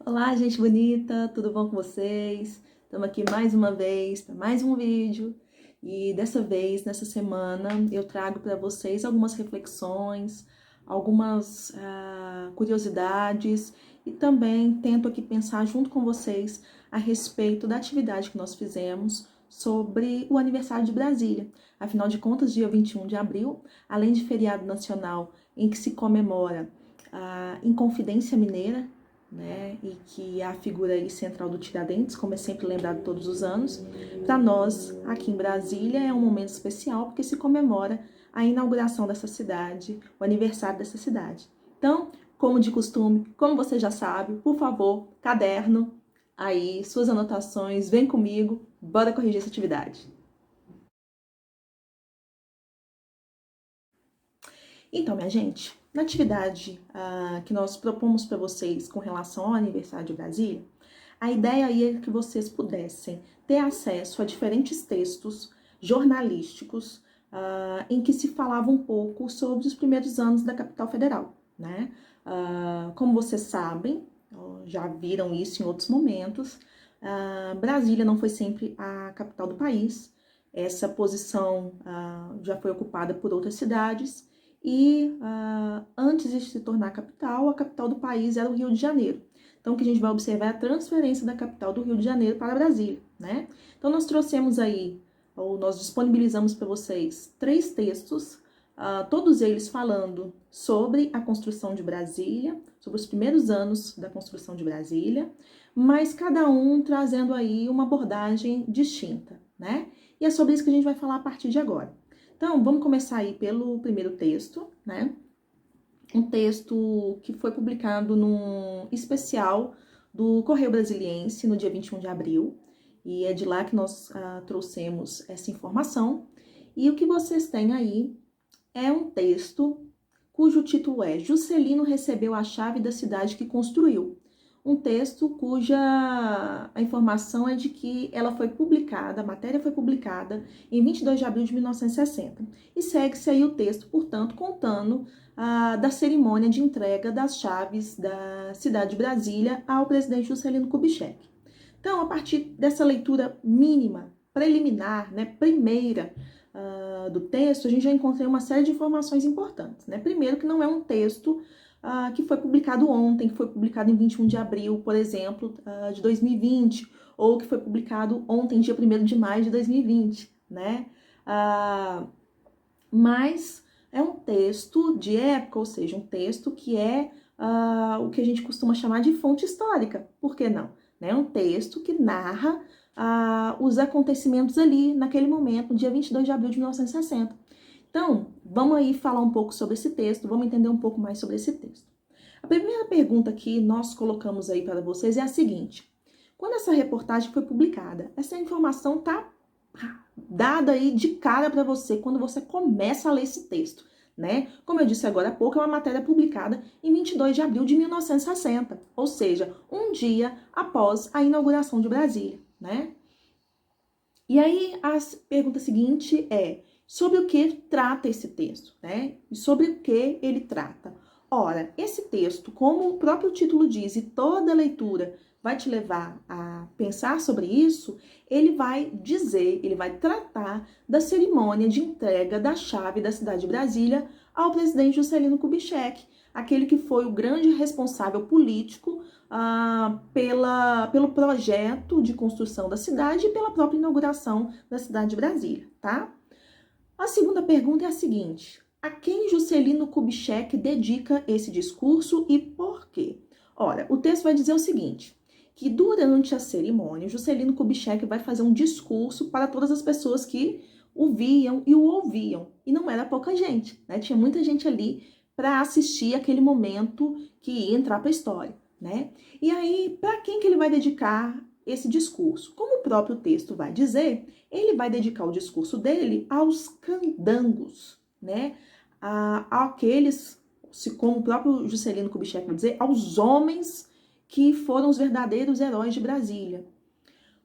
Olá, gente bonita, tudo bom com vocês? Estamos aqui mais uma vez para mais um vídeo e dessa vez, nessa semana, eu trago para vocês algumas reflexões, algumas curiosidades e também tento aqui pensar junto com vocês a respeito da atividade que nós fizemos sobre o aniversário de Brasília. Afinal de contas, dia 21 de abril, além de feriado nacional em que se comemora a Inconfidência Mineira, né, e que é a figura aí central do Tiradentes, como é sempre lembrado todos os anos, para nós, aqui em Brasília, é um momento especial porque se comemora a inauguração dessa cidade, o aniversário dessa cidade. Então, como de costume, como você já sabe, por favor, caderno, aí, suas anotações, vem comigo, bora corrigir essa atividade. Então, minha gente, na atividade que nós propomos para vocês com relação ao aniversário de Brasília, a ideia aí é que vocês pudessem ter acesso a diferentes textos jornalísticos em que se falava um pouco sobre os primeiros anos da capital federal, né? Como vocês sabem, já viram isso em outros momentos, Brasília não foi sempre a capital do país. Essa posição já foi ocupada por outras cidades e antes de se tornar a capital do país era o Rio de Janeiro. Então, o que a gente vai observar é a transferência da capital do Rio de Janeiro para Brasília, né? Então, nós trouxemos aí, ou nós disponibilizamos para vocês, 3 textos, todos eles falando sobre a construção de Brasília, sobre os primeiros anos da construção de Brasília, mas cada um trazendo aí uma abordagem distinta, né? E é sobre isso que a gente vai falar a partir de agora. Então, vamos começar aí pelo primeiro texto, né? Um texto que foi publicado num especial do Correio Brasiliense no dia 21 de abril, e é de lá que nós trouxemos essa informação. E o que vocês têm aí é um texto cujo título é Juscelino recebeu a chave da cidade que construiu. Um texto cuja a informação é de que ela foi publicada, a matéria foi publicada em 22 de abril de 1960. E segue-se aí o texto, portanto, contando da cerimônia de entrega das chaves da cidade de Brasília ao presidente Juscelino Kubitschek. Então, a partir dessa leitura mínima, preliminar, né, primeira do texto, a gente já encontrou uma série de informações importantes, né? Primeiro, que não é um texto que foi publicado ontem, que foi publicado em 21 de abril, por exemplo, de 2020, ou que foi publicado ontem, dia 1º de maio de 2020, né? Mas é um texto de época, ou seja, um texto que é o que a gente costuma chamar de fonte histórica. Por que não? É um texto que narra os acontecimentos ali, naquele momento, no dia 22 de abril de 1960. Então, vamos aí falar um pouco sobre esse texto, vamos entender um pouco mais sobre esse texto. A primeira pergunta que nós colocamos aí para vocês é a seguinte: quando essa reportagem foi publicada, essa informação está dada aí de cara para você quando você começa a ler esse texto, né? Como eu disse agora há pouco, é uma matéria publicada em 22 de abril de 1960, ou seja, um dia após a inauguração de Brasília, né? E aí a pergunta seguinte é: sobre o que trata esse texto, né? E sobre o que ele trata? Ora, esse texto, como o próprio título diz, e toda leitura vai te levar a pensar sobre isso, ele vai dizer, ele vai tratar da cerimônia de entrega da chave da cidade de Brasília ao presidente Juscelino Kubitschek, aquele que foi o grande responsável político pelo projeto de construção da cidade e pela própria inauguração da cidade de Brasília, tá? A segunda pergunta é a seguinte: a quem Juscelino Kubitschek dedica esse discurso e por quê? Ora, o texto vai dizer o seguinte, que durante a cerimônia, Juscelino Kubitschek vai fazer um discurso para todas as pessoas que o viam e o ouviam. E não era pouca gente, né? Tinha muita gente ali para assistir aquele momento que ia entrar para a história, né? E aí, para quem que ele vai dedicar esse discurso? Como o próprio texto vai dizer, ele vai dedicar o discurso dele aos candangos, né? Aqueles, como o próprio Juscelino Kubitschek vai dizer, aos homens que foram os verdadeiros heróis de Brasília.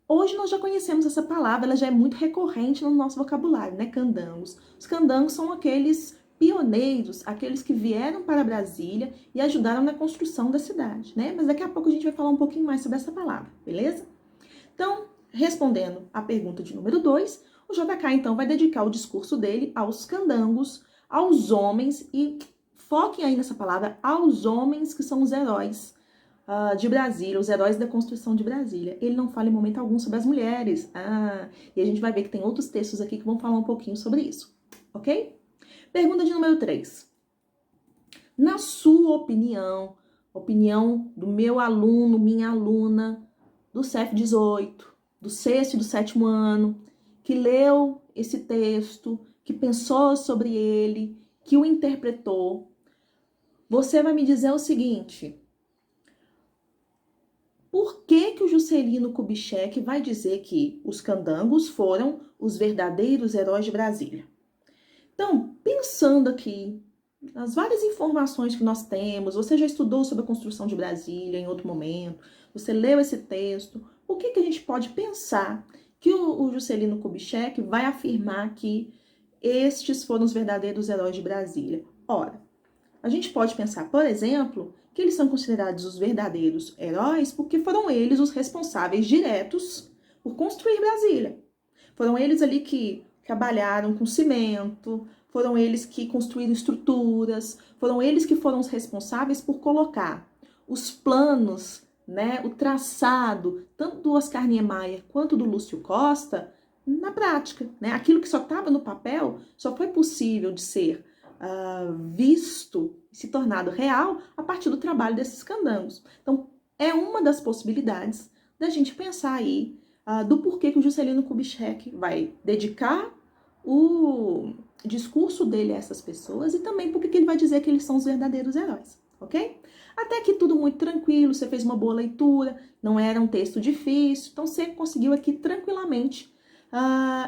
Hoje nós já conhecemos essa palavra, ela já é muito recorrente no nosso vocabulário, né? Candangos. Os candangos são aqueles pioneiros, aqueles que vieram para Brasília e ajudaram na construção da cidade, né? Mas daqui a pouco a gente vai falar um pouquinho mais sobre essa palavra, beleza? Então, respondendo à pergunta de número 2, o JK, então, vai dedicar o discurso dele aos candangos, aos homens, e foquem aí nessa palavra, aos homens que são os heróis de Brasília, os heróis da construção de Brasília. Ele não fala em momento algum sobre as mulheres. E a gente vai ver que tem outros textos aqui que vão falar um pouquinho sobre isso, ok? Pergunta de número 3. Na sua opinião, opinião do meu aluno, minha aluna, do CF18, do 6º e do 7º ano, que leu esse texto, que pensou sobre ele, que o interpretou, você vai me dizer o seguinte: por que que o Juscelino Kubitschek vai dizer que os candangos foram os verdadeiros heróis de Brasília? Então, pensando aqui nas várias informações que nós temos, você já estudou sobre a construção de Brasília em outro momento, você leu esse texto, o que que a gente pode pensar que o Juscelino Kubitschek vai afirmar que estes foram os verdadeiros heróis de Brasília? Ora, a gente pode pensar, por exemplo, que eles são considerados os verdadeiros heróis porque foram eles os responsáveis diretos por construir Brasília. Foram eles ali que trabalharam com cimento, foram eles que construíram estruturas, foram eles que foram os responsáveis por colocar os planos, né, o traçado, tanto do Oscar Niemeyer quanto do Lúcio Costa, na prática, né? Aquilo que só estava no papel só foi possível de ser visto, se tornado real a partir do trabalho desses candangos. Então, é uma das possibilidades da gente pensar aí do porquê que o Juscelino Kubitschek vai dedicar o discurso dele a essas pessoas e também porque que ele vai dizer que eles são os verdadeiros heróis, ok? Até que tudo muito tranquilo, você fez uma boa leitura, não era um texto difícil, então você conseguiu aqui tranquilamente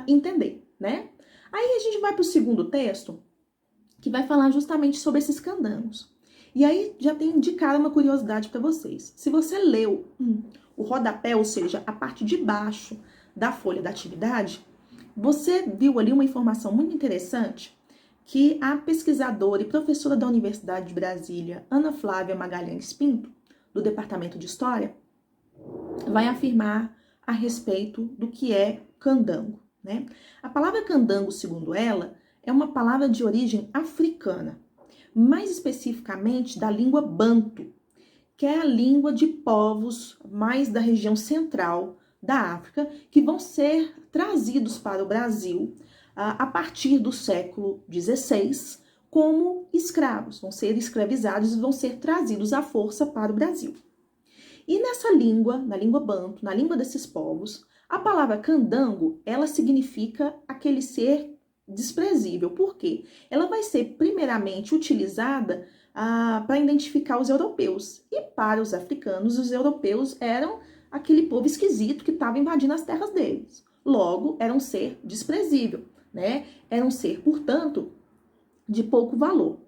entender, né? Aí a gente vai para o segundo texto, que vai falar justamente sobre esses candangos. E aí já tem indicado uma curiosidade para vocês. Se você leu o rodapé, ou seja, a parte de baixo da folha da atividade, você viu ali uma informação muito interessante que a pesquisadora e professora da Universidade de Brasília, Ana Flávia Magalhães Pinto, do Departamento de História, vai afirmar a respeito do que é candango, né? A palavra candango, segundo ela, é uma palavra de origem africana, mais especificamente da língua banto, que é a língua de povos mais da região central da África, que vão ser trazidos para o Brasil a partir do século XVI como escravos, vão ser escravizados e vão ser trazidos à força para o Brasil. E nessa língua, na língua banto, na língua desses povos, a palavra candango, ela significa aquele ser desprezível. Por quê? Ela vai ser primeiramente utilizada para identificar os europeus. E para os africanos, os europeus eram aquele povo esquisito que estava invadindo as terras deles. Logo, era um ser desprezível, né? Era um ser, portanto, de pouco valor.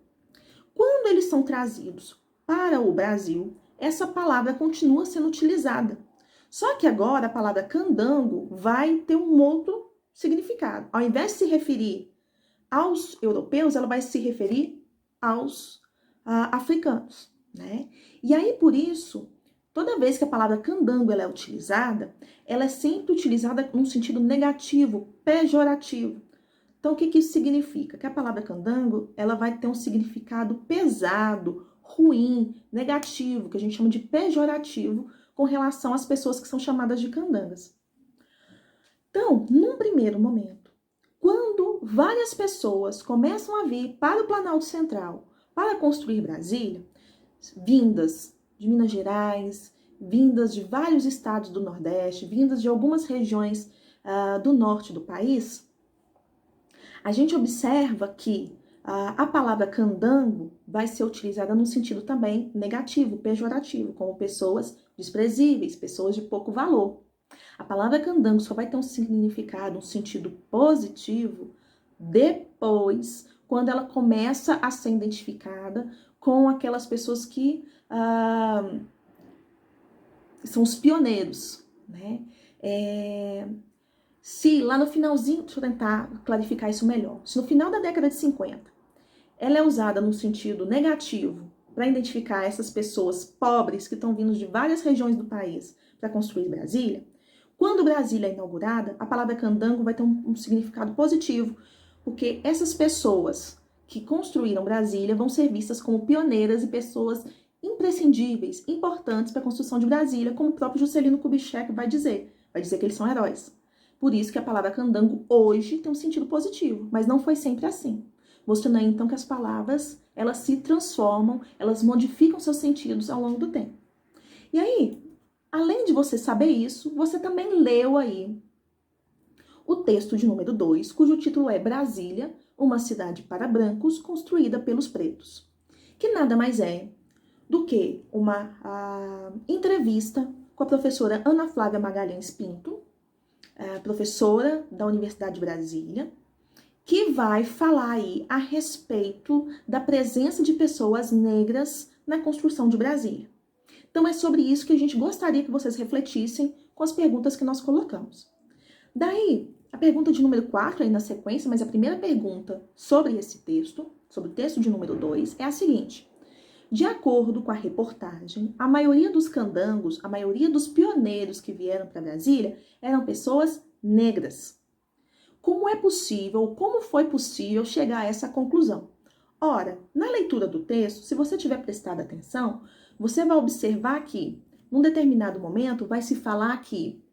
Quando eles são trazidos para o Brasil, essa palavra continua sendo utilizada. Só que agora a palavra candango vai ter um outro significado. Ao invés de se referir aos europeus, ela vai se referir aos africanos, né? E aí, por isso, toda vez que a palavra candango ela é utilizada, ela é sempre utilizada num sentido negativo, pejorativo. Então, o que isso significa? Que a palavra candango, ela vai ter um significado pesado, ruim, negativo, que a gente chama de pejorativo, com relação às pessoas que são chamadas de candangas. Então, num primeiro momento, quando várias pessoas começam a vir para o Planalto Central para construir Brasília, vindas de Minas Gerais, vindas de vários estados do Nordeste, vindas de algumas regiões do norte do país, a gente observa que a palavra candango vai ser utilizada num sentido também negativo, pejorativo, como pessoas desprezíveis, pessoas de pouco valor. A palavra candango só vai ter um significado, um sentido positivo, depois, quando ela começa a ser identificada com aquelas pessoas que são os pioneiros, né? Se lá no finalzinho, deixa eu tentar clarificar isso melhor, se no final da década de 50, ela é usada no sentido negativo para identificar essas pessoas pobres que estão vindo de várias regiões do país para construir Brasília, quando Brasília é inaugurada, a palavra candango vai ter um significado positivo, porque essas pessoas que construíram Brasília vão ser vistas como pioneiras e pessoas imprescindíveis, importantes para a construção de Brasília, como o próprio Juscelino Kubitschek vai dizer que eles são heróis. Por isso que a palavra candango hoje tem um sentido positivo, mas não foi sempre assim. Mostrando aí, então, que as palavras, elas se transformam, elas modificam seus sentidos ao longo do tempo. E aí, além de você saber isso, você também leu aí o texto de número 2, cujo título é Brasília, uma cidade para brancos construída pelos pretos. Que nada mais é do que uma entrevista com a professora Ana Flávia Magalhães Pinto, professora da Universidade de Brasília, que vai falar aí a respeito da presença de pessoas negras na construção de Brasília. Então é sobre isso que a gente gostaria que vocês refletissem com as perguntas que nós colocamos. Daí, a pergunta de número 4 aí na sequência, mas a primeira pergunta sobre esse texto, sobre o texto de número 2, é a seguinte. De acordo com a reportagem, a maioria dos candangos, a maioria dos pioneiros que vieram para Brasília eram pessoas negras. Como é possível, como foi possível chegar a essa conclusão? Ora, na leitura do texto, se você tiver prestado atenção, você vai observar que, num determinado momento, vai se falar que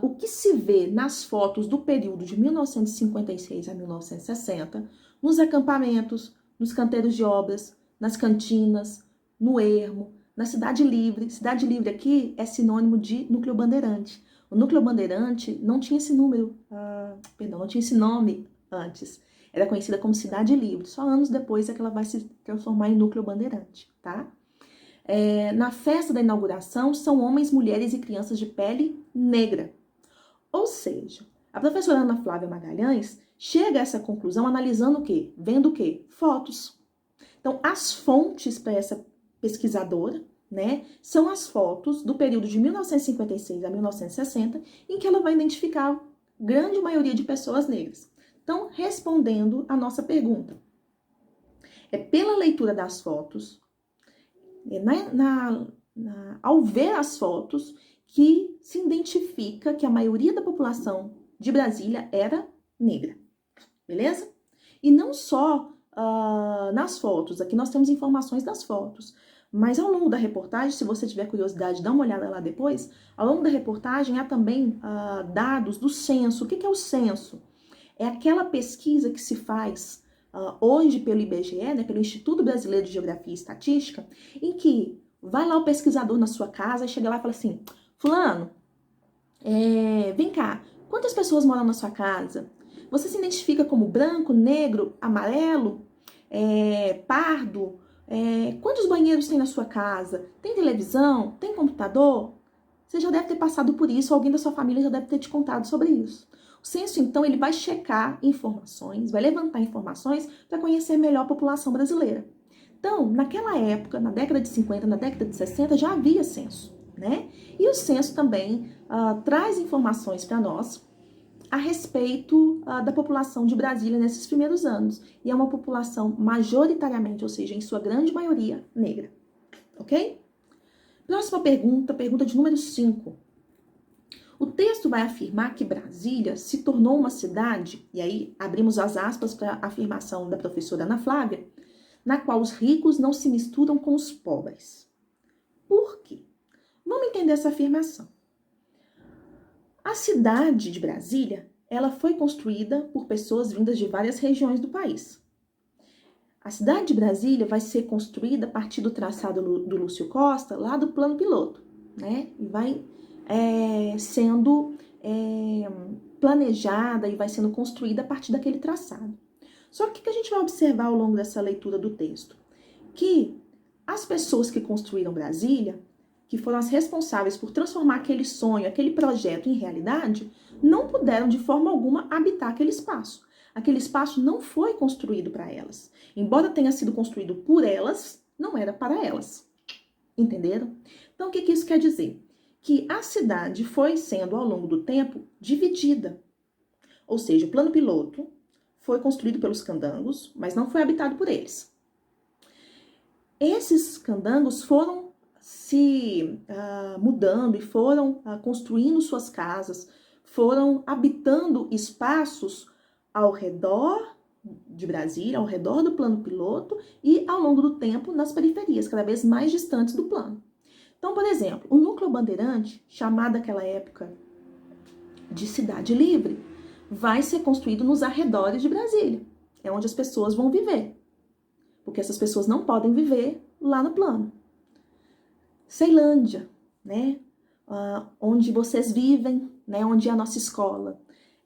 o que se vê nas fotos do período de 1956 a 1960, nos acampamentos, nos canteiros de obras, nas cantinas, no ermo, na Cidade Livre. Cidade Livre aqui é sinônimo de núcleo bandeirante. O núcleo bandeirante não tinha esse não tinha esse nome antes. Era conhecida como Cidade Livre. Só anos depois é que ela vai se transformar em núcleo bandeirante, tá? Na festa da inauguração, são homens, mulheres e crianças de pele negra. Ou seja, a professora Ana Flávia Magalhães chega a essa conclusão analisando o quê? Vendo o quê? Fotos. Então, as fontes para essa pesquisadora, né, são as fotos do período de 1956 a 1960, em que ela vai identificar a grande maioria de pessoas negras. Então, respondendo a nossa pergunta, é pela leitura das fotos, ao ver as fotos, que se identifica que a maioria da população de Brasília era negra, beleza? E não só nas fotos, aqui nós temos informações das fotos, mas ao longo da reportagem, se você tiver curiosidade, dá uma olhada lá depois, ao longo da reportagem há também dados do censo. O que é o censo? É aquela pesquisa que se faz hoje pelo IBGE, né, pelo Instituto Brasileiro de Geografia e Estatística, em que vai lá o pesquisador na sua casa e chega lá e fala assim, fulano, vem cá, quantas pessoas moram na sua casa? Você se identifica como branco, negro, amarelo, pardo? Quantos banheiros tem na sua casa? Tem televisão? Tem computador? Você já deve ter passado por isso, alguém da sua família já deve ter te contado sobre isso. O censo, então, ele vai checar informações, vai levantar informações para conhecer melhor a população brasileira. Então, naquela época, na década de 50, na década de 60, já havia censo, né? E o censo também traz informações para nós a respeito da população de Brasília nesses primeiros anos. E é uma população majoritariamente, ou seja, em sua grande maioria, negra. Ok? Próxima pergunta, pergunta de número 5. O texto vai afirmar que Brasília se tornou uma cidade, e aí abrimos as aspas para a afirmação da professora Ana Flávia, na qual os ricos não se misturam com os pobres. Por quê? Vamos entender essa afirmação. A cidade de Brasília, ela foi construída por pessoas vindas de várias regiões do país. A cidade de Brasília vai ser construída a partir do traçado do Lúcio Costa, lá do plano piloto, né? E vai sendo planejada e vai sendo construída a partir daquele traçado. Só que o que a gente vai observar ao longo dessa leitura do texto? Que as pessoas que construíram Brasília, que foram as responsáveis por transformar aquele sonho, aquele projeto em realidade, não puderam de forma alguma habitar aquele espaço. Aquele espaço não foi construído para elas. Embora tenha sido construído por elas, não era para elas. Entenderam? Então, o que isso quer dizer? Que a cidade foi sendo, ao longo do tempo, dividida. Ou seja, o plano piloto foi construído pelos candangos, mas não foi habitado por eles. Esses candangos foram se mudando e foram construindo suas casas, foram habitando espaços ao redor de Brasília, ao redor do plano piloto e ao longo do tempo nas periferias, cada vez mais distantes do plano. Então, por exemplo, o núcleo bandeirante, chamado naquela época de Cidade Livre, vai ser construído nos arredores de Brasília. É onde as pessoas vão viver, porque essas pessoas não podem viver lá no plano. Ceilândia, né? Onde vocês vivem, né? Onde é a nossa escola.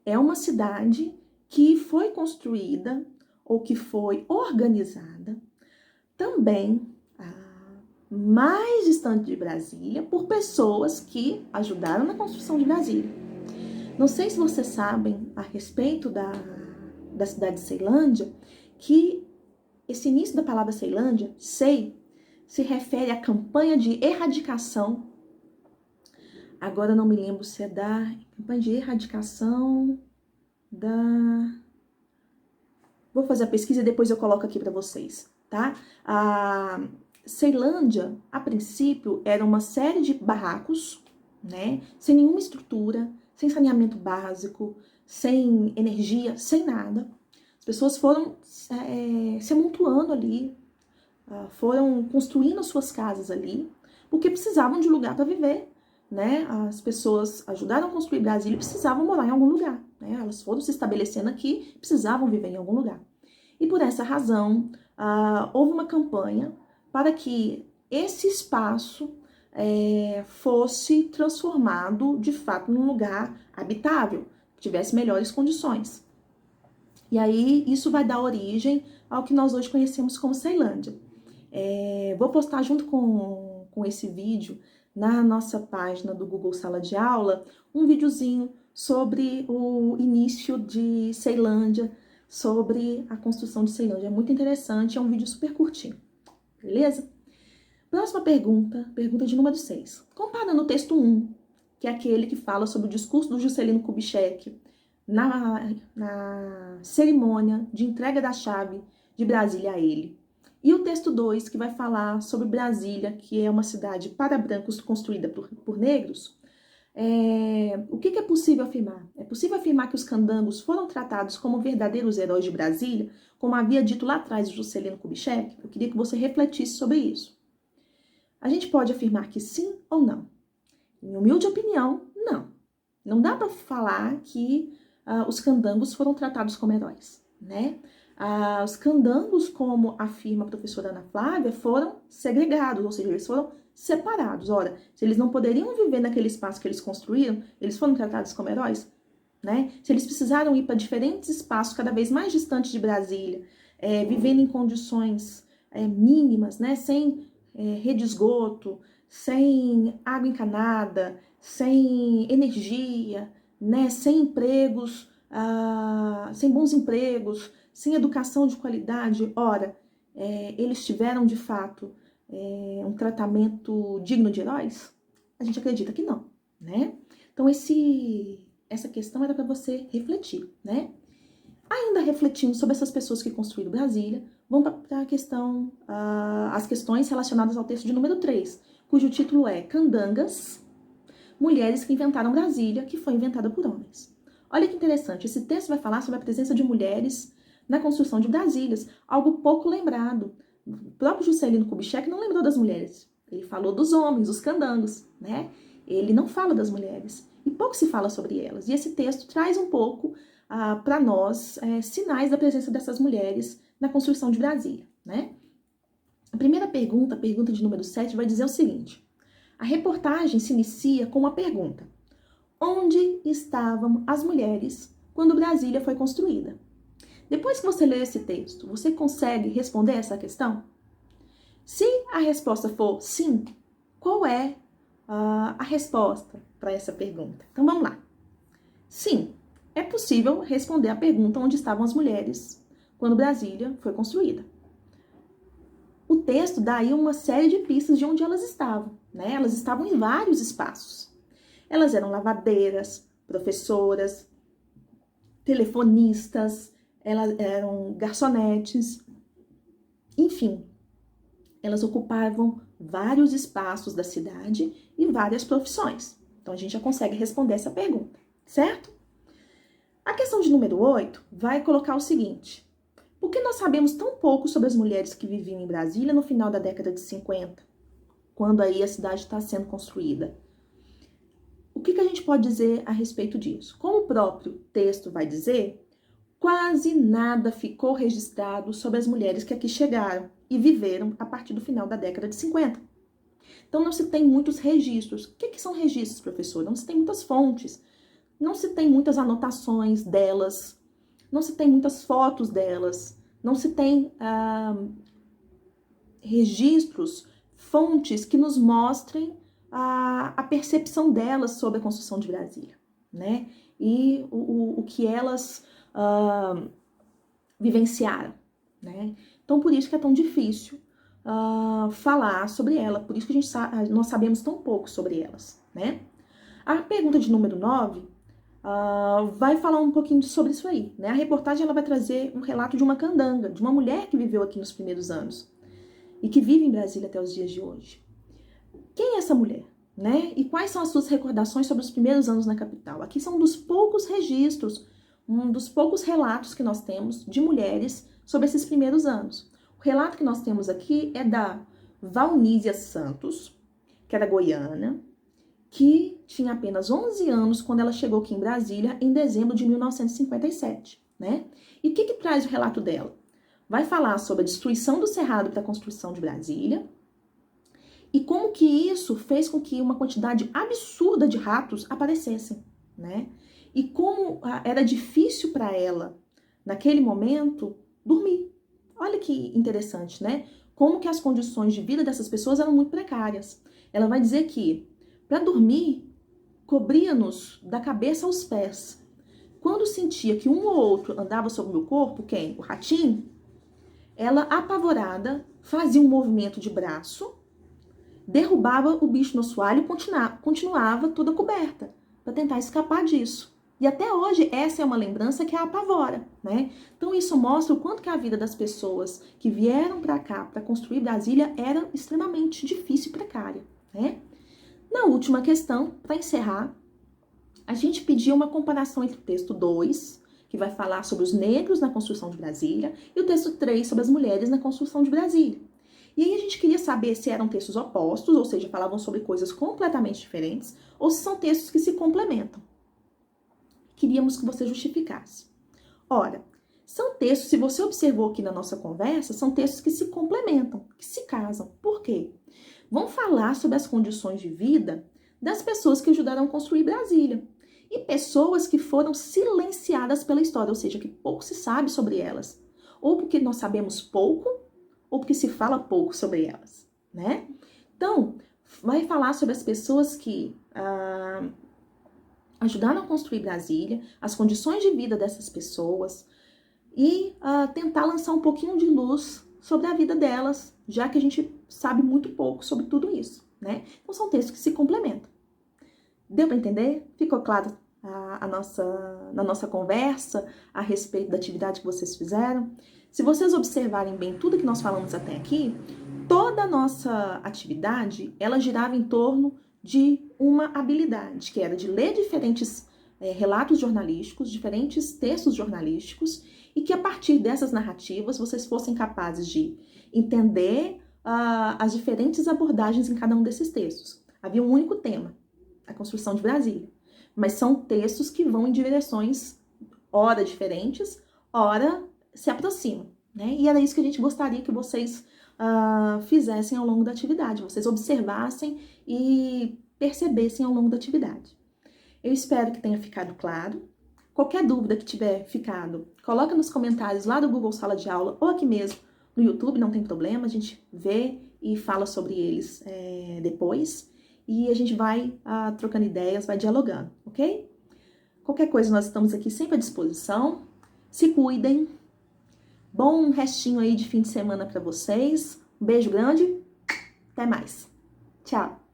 É uma cidade que foi construída ou que foi organizada também mais distante de Brasília por pessoas que ajudaram na construção de Brasília. Não sei se vocês sabem a respeito da cidade de Ceilândia, que esse início da palavra Ceilândia, se refere à campanha de erradicação. Agora não me lembro se é da campanha de erradicação da... Vou fazer a pesquisa e depois eu coloco aqui para vocês, tá? A Ceilândia, a princípio, era uma série de barracos, né? Sem nenhuma estrutura, sem saneamento básico, sem energia, sem nada. As pessoas foram se amontoando ali, foram construindo suas casas ali, porque precisavam de lugar para viver, né? As pessoas ajudaram a construir Brasília e precisavam morar em algum lugar, né? Elas foram se estabelecendo aqui, precisavam viver em algum lugar. E por essa razão, houve uma campanha para que esse espaço fosse transformado, de fato, num lugar habitável, que tivesse melhores condições. E aí, isso vai dar origem ao que nós hoje conhecemos como Ceilândia. Vou postar junto com esse vídeo na nossa página do Google Sala de Aula um videozinho sobre o início de Ceilândia, sobre a construção de Ceilândia. É muito interessante, é um vídeo super curtinho, beleza? Próxima pergunta de número 6. Comparando o texto 1, que é aquele que fala sobre o discurso do Juscelino Kubitschek na cerimônia de entrega da chave de Brasília a ele, e o texto 2, que vai falar sobre Brasília, que é uma cidade para brancos construída por negros, o que é possível afirmar? É possível afirmar que os candangos foram tratados como verdadeiros heróis de Brasília, como havia dito lá atrás o Juscelino Kubitschek? Eu queria que você refletisse sobre isso. A gente pode afirmar que sim ou não? Em minha humilde opinião, não. Não dá para falar que os candangos foram tratados como heróis, né? Os candangos, como afirma a professora Ana Flávia, foram segregados, ou seja, eles foram separados. Ora, se eles não poderiam viver naquele espaço que eles construíram, eles foram tratados como heróis, né? Se eles precisaram ir para diferentes espaços cada vez mais distantes de Brasília, vivendo em condições mínimas, né? Sem rede de esgoto, sem água encanada, sem energia, né? Sem empregos, sem bons empregos, sem educação de qualidade. Ora, eles tiveram de fato um tratamento digno de heróis? A gente acredita que não, né? Então essa questão era para você refletir, né? Ainda refletindo sobre essas pessoas que construíram Brasília, vamos para a questão, as questões relacionadas ao texto de número 3, cujo título é Candangas, Mulheres que Inventaram Brasília, que foi inventada por homens. Olha que interessante, esse texto vai falar sobre a presença de mulheres na construção de Brasílias, algo pouco lembrado. O próprio Juscelino Kubitschek não lembrou das mulheres, ele falou dos homens, os candangos, né? Ele não fala das mulheres, e pouco se fala sobre elas. E esse texto traz um pouco para nós sinais da presença dessas mulheres na construção de Brasília, né? A primeira pergunta, a pergunta de número 7, vai dizer o seguinte: a reportagem se inicia com uma pergunta: onde estavam as mulheres quando Brasília foi construída? Depois que você lê esse texto, você consegue responder essa questão? Se a resposta for sim, qual é a resposta para essa pergunta? Então vamos lá. Sim, é possível responder a pergunta onde estavam as mulheres quando Brasília foi construída. O texto dá aí uma série de pistas de onde elas estavam, né? Elas estavam em vários espaços. Elas eram lavadeiras, professoras, telefonistas, elas eram garçonetes, enfim, elas ocupavam vários espaços da cidade e várias profissões. Então, a gente já consegue responder essa pergunta, certo? A questão de número 8 vai colocar o seguinte: por que nós sabemos tão pouco sobre as mulheres que viviam em Brasília no final da década de 50, quando aí a cidade está sendo construída? O que a gente pode dizer a respeito disso? Como o próprio texto vai dizer, quase nada ficou registrado sobre as mulheres que aqui chegaram e viveram a partir do final da década de 50. Então, não se tem muitos registros. O que são registros, professor? Não se tem muitas fontes, não se tem muitas anotações delas, não se tem muitas fotos delas, não se tem registros, fontes que nos mostrem a percepção delas sobre a construção de Brasília, né? E o que elas vivenciaram, né? Então, por isso que é tão difícil falar sobre ela, por isso que nós sabemos tão pouco sobre elas, né? A pergunta de número 9 vai falar um pouquinho sobre isso aí, né? A reportagem ela vai trazer um relato de uma candanga, de uma mulher que viveu aqui nos primeiros anos e que vive em Brasília até os dias de hoje. Quem é essa mulher, né? E quais são as suas recordações sobre os primeiros anos na capital? Aqui são um dos poucos registros, um dos poucos relatos que nós temos de mulheres sobre esses primeiros anos. O relato que nós temos aqui é da Valnísia Santos, que era goiana, que tinha apenas 11 anos quando ela chegou aqui em Brasília em dezembro de 1957, né? E o que traz o relato dela? Vai falar sobre a destruição do cerrado para a construção de Brasília e como que isso fez com que uma quantidade absurda de ratos aparecessem, né? E como era difícil para ela, naquele momento, dormir. Olha que interessante, né? Como que as condições de vida dessas pessoas eram muito precárias. Ela vai dizer que, para dormir, cobria-nos da cabeça aos pés. Quando sentia que um ou outro andava sobre o meu corpo, quem? O ratinho, ela, apavorada, fazia um movimento de braço, derrubava o bicho no assoalho e continuava toda coberta, para tentar escapar disso. E até hoje, essa é uma lembrança que a apavora, né? Então, isso mostra o quanto que a vida das pessoas que vieram para cá, para construir Brasília, era extremamente difícil e precária, né? Na última questão, para encerrar, a gente pediu uma comparação entre o texto 2, que vai falar sobre os negros na construção de Brasília, e o texto 3, sobre as mulheres na construção de Brasília. E aí a gente queria saber se eram textos opostos, ou seja, falavam sobre coisas completamente diferentes, ou se são textos que se complementam. Queríamos que você justificasse. Ora, são textos, se você observou aqui na nossa conversa, são textos que se complementam, que se casam. Por quê? Vão falar sobre as condições de vida das pessoas que ajudaram a construir Brasília. E pessoas que foram silenciadas pela história, ou seja, que pouco se sabe sobre elas. Ou porque nós sabemos pouco, ou porque se fala pouco sobre elas, né? Então, vai falar sobre as pessoas que ajudaram a construir Brasília, as condições de vida dessas pessoas e tentar lançar um pouquinho de luz sobre a vida delas, já que a gente sabe muito pouco sobre tudo isso, né? Então, são textos que se complementam. Deu para entender? Ficou claro na nossa conversa a respeito da atividade que vocês fizeram? Se vocês observarem bem tudo que nós falamos até aqui, toda a nossa atividade, ela girava em torno de uma habilidade, que era de ler diferentes relatos jornalísticos, diferentes textos jornalísticos, e que a partir dessas narrativas vocês fossem capazes de entender as diferentes abordagens em cada um desses textos. Havia um único tema, a construção de Brasília, mas são textos que vão em direções, ora diferentes, ora se aproximam, né? E era isso que a gente gostaria que vocês fizessem ao longo da atividade, vocês observassem e percebessem ao longo da atividade. Eu espero que tenha ficado claro. Qualquer dúvida que tiver ficado, coloca nos comentários lá do Google Sala de Aula ou aqui mesmo no YouTube, não tem problema, a gente vê e fala sobre eles depois. E a gente vai trocando ideias, vai dialogando, ok? Qualquer coisa, nós estamos aqui sempre à disposição. Se cuidem. Bom restinho aí de fim de semana para vocês. Um beijo grande. Até mais. Tchau.